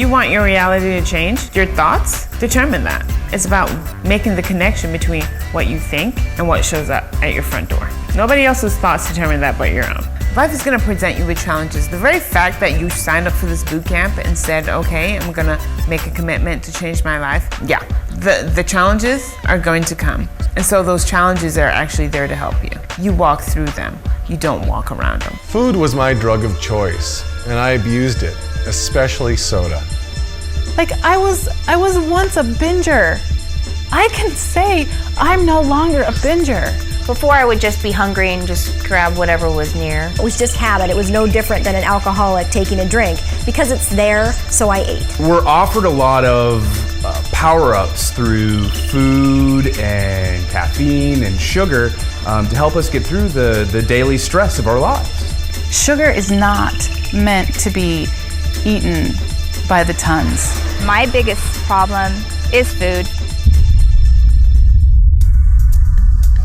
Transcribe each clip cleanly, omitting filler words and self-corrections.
you want your reality to change, your thoughts determine that. It's about making the connection between what you think and what shows up at your front door. Nobody else's thoughts determine that but your own. Life is gonna present you with challenges. The very fact that you signed up for this boot camp and said, okay, I'm gonna make a commitment to change my life, yeah, the challenges are going to come. And so those challenges are actually there to help you. You walk through them, you don't walk around them. Food was my drug of choice, and I abused it, especially soda. Like, I was once a binger. I can say I'm no longer a binger. Before, I would just be hungry and just grab whatever was near. It was just habit. It was no different than an alcoholic taking a drink. Because it's there, so I ate. We're offered a lot of power-ups through food and caffeine and sugar to help us get through the daily stress of our lives. Sugar is not meant to be eaten by the tons. My biggest problem is food.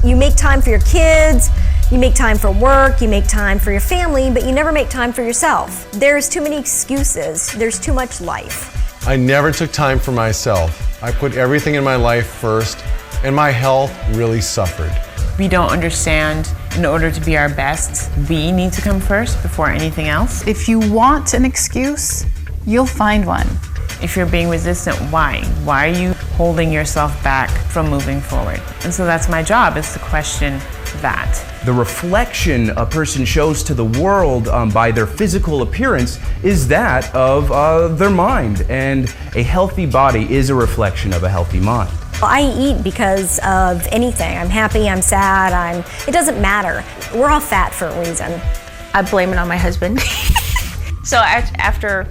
You make time for your kids, you make time for work, you make time for your family, but you never make time for yourself. There's too many excuses. There's too much life. I never took time for myself. I put everything in my life first, and my health really suffered. We don't understand, in order to be our best, we need to come first before anything else. If you want an excuse, you'll find one. If you're being resistant, why? Why are you holding yourself back from moving forward? And so that's my job, is to question that. The reflection a person shows to the world by their physical appearance is that of their mind, and a healthy body is a reflection of a healthy mind. I eat because of anything. I'm happy, I'm sad, it doesn't matter. We're all fat for a reason. I blame it on my husband. So after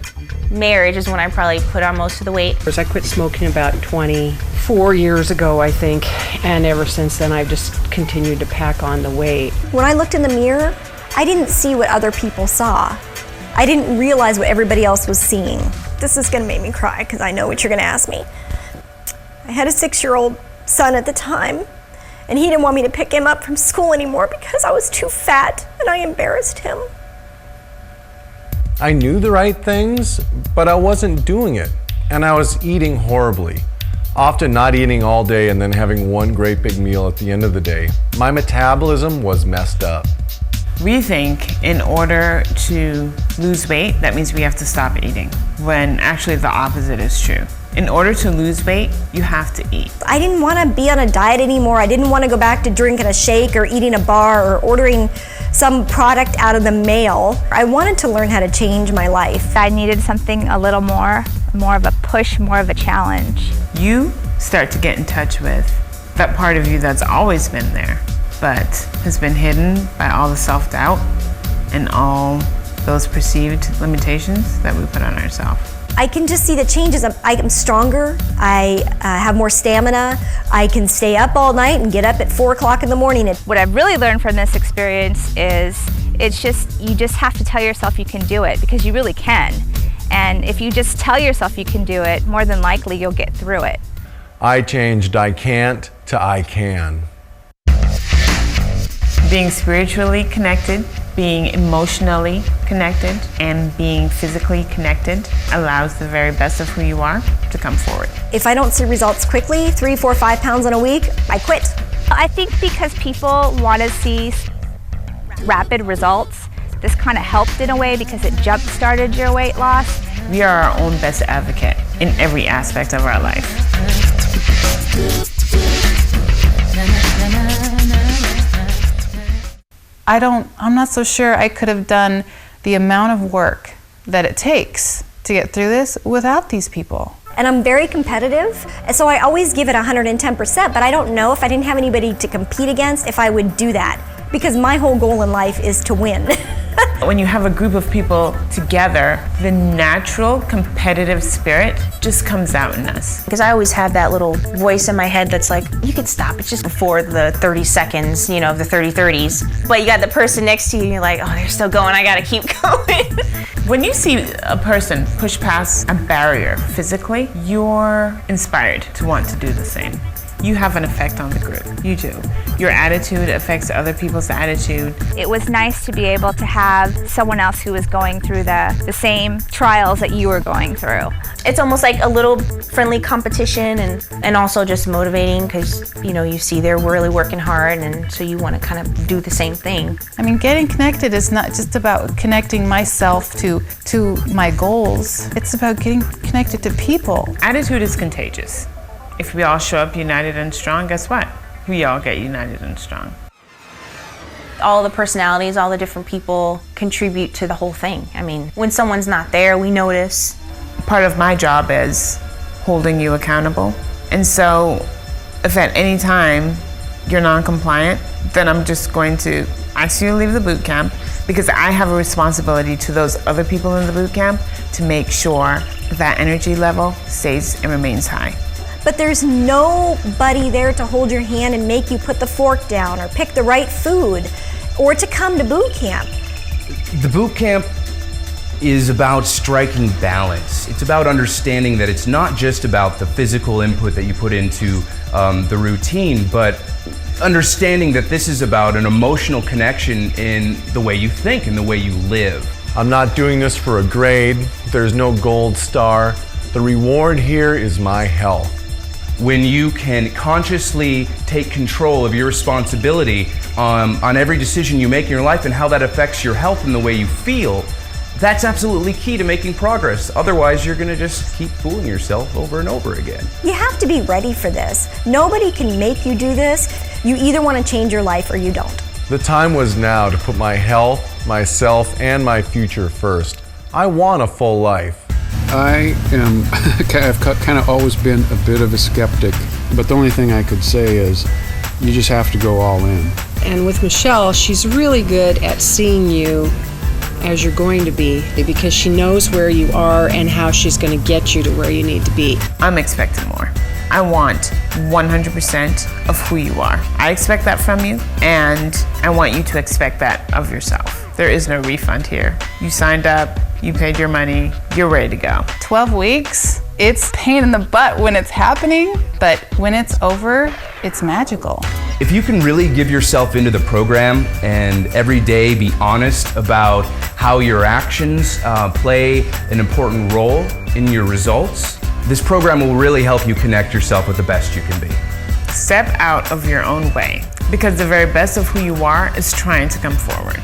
marriage is when I probably put on most of the weight. I quit smoking about 24 years ago, I think, and ever since then I've just continued to pack on the weight. When I looked in the mirror, I didn't see what other people saw. I didn't realize what everybody else was seeing. This is gonna make me cry because I know what you're gonna ask me. I had a 6-year-old son at the time, and he didn't want me to pick him up from school anymore because I was too fat and I embarrassed him. I knew the right things, but I wasn't doing it, and I was eating horribly. Often not eating all day and then having one great big meal at the end of the day. My metabolism was messed up. We think in order to lose weight, that means we have to stop eating, when actually the opposite is true. In order to lose weight, you have to eat. I didn't want to be on a diet anymore. I didn't want to go back to drinking a shake or eating a bar or ordering some product out of the mail. I wanted to learn how to change my life. I needed something a little more of a push, more of a challenge. You start to get in touch with that part of you that's always been there, but has been hidden by all the self-doubt and all those perceived limitations that we put on ourselves. I can just see the changes. I am stronger, I have more stamina, I can stay up all night and get up at 4 o'clock in the morning. What I've really learned from this experience is you just have to tell yourself you can do it, because you really can. And if you just tell yourself you can do it, more than likely you'll get through it. I changed I can't to I can. Being spiritually connected, being emotionally connected, and being physically connected allows the very best of who you are to come forward. If I don't see results quickly, 3, 4, 5 pounds in a week, I quit. I think because people want to see rapid results, this kind of helped in a way because it jump-started your weight loss. We are our own best advocate in every aspect of our life. I'm not so sure I could have done the amount of work that it takes to get through this without these people. And I'm very competitive, and so I always give it 110%, but I don't know if I didn't have anybody to compete against if I would do that, because my whole goal in life is to win. When you have a group of people together, the natural competitive spirit just comes out in us. Because I always have that little voice in my head that's like, you can stop, it's just before the 30 seconds, you know, of the 30-30s. But you got the person next to you and you're like, oh, they're still going, I gotta keep going. When you see a person push past a barrier physically, you're inspired to want to do the same. you have an effect on the group. You do. Your attitude affects other people's attitude. It was nice to be able to have someone else who was going through the same trials that you were going through. It's almost like a little friendly competition and also just motivating because, you know, you see they're really working hard and so you want to kind of do the same thing. I mean, getting connected is not just about connecting myself to my goals. It's about getting connected to people. Attitude is contagious. If we all show up united and strong, guess what? We all get united and strong. All the personalities, all the different people contribute to the whole thing. I mean, when someone's not there, we notice. Part of my job is holding you accountable. And so if at any time you're non-compliant, then I'm just going to ask you to leave the boot camp because I have a responsibility to those other people in the boot camp to make sure that energy level stays and remains high. But there's nobody there to hold your hand and make you put the fork down or pick the right food or to come to boot camp. The boot camp is about striking balance. It's about understanding that it's not just about the physical input that you put into the routine, but understanding that this is about an emotional connection in the way you think and the way you live. I'm not doing this for a grade. There's no gold star. The reward here is my health. When you can consciously take control of your responsibility on every decision you make in your life and how that affects your health and the way you feel, that's absolutely key to making progress. Otherwise, you're gonna just keep fooling yourself over and over again. You have to be ready for this. Nobody can make you do this. You either want to change your life or you don't. The time was now to put my health, myself, and my future first. I want a full life. I've kind of always been a bit of a skeptic, but the only thing I could say is you just have to go all in. And with Michelle, she's really good at seeing you as you're going to be because she knows where you are and how she's going to get you to where you need to be. I'm expecting more. I want 100% of who you are. I expect that from you, and I want you to expect that of yourself. There is no refund here. You signed up, you paid your money, you're ready to go. 12 weeks, it's pain in the butt when it's happening, but when it's over, it's magical. If you can really give yourself into the program and every day be honest about how your actions play an important role in your results, this program will really help you connect yourself with the best you can be. Step out of your own way because the very best of who you are is trying to come forward.